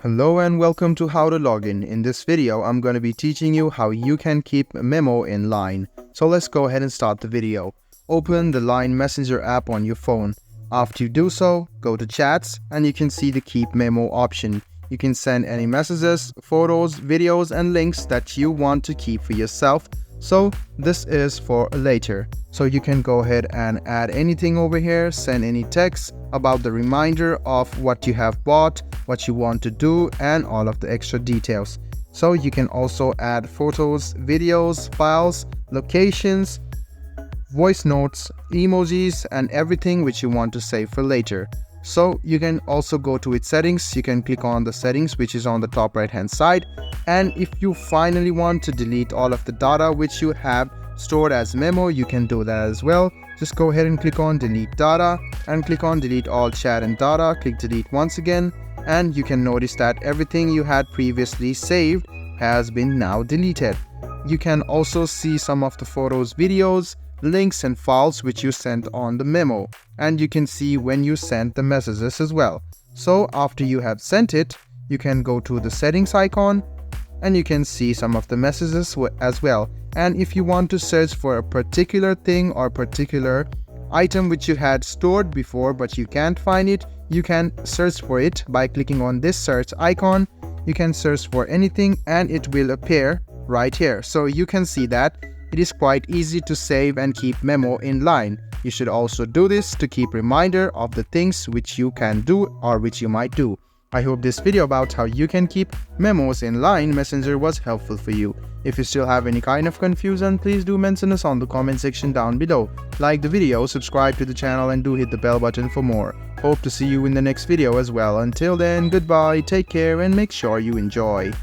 Hello and welcome to How to Login. In this video, I'm going to be teaching you how you can keep Memo in Line. So let's go ahead and start the video. Open the Line Messenger app on your phone. After you do so, go to Chats and you can see the Keep Memo option. You can send any messages, photos, videos and links that you want to keep for yourself. So this is for later. So you can go ahead and add anything over here, send any text about the reminder of what you have bought, what you want to do, and all of the extra details. So you can also add photos, videos, files, locations, voice notes, emojis, and everything which you want to save for later. So you can also go to its settings. You can click on the settings which is on the top right hand side, and if you finally want to delete all of the data which you have stored as Memo, you can do that as well. Just go ahead and click on delete data and click on delete all chat and data. Click delete once again and you can notice that everything you had previously saved has been now deleted. You can also see some of the photos, videos, links and files which you sent on the Memo, and you can see when you sent the messages as well. So after you have sent it, you can go to the settings icon and you can see some of the messages as well. And if you want to search for a particular thing or particular item which you had stored before but you can't find it, you can search for it by clicking on this search icon. You can search for anything and it will appear right here. So you can see that it is quite easy to save and keep Memo in Line. You should also do this to keep reminder of the things which you can do or which you might do. I hope this video about how you can keep memos in Line Messenger was helpful for you. If you still have any kind of confusion, please do mention us on the comment section down below. Like the video, subscribe to the channel and do hit the bell button for more. Hope to see you in the next video as well. Until then, goodbye, take care and make sure you enjoy.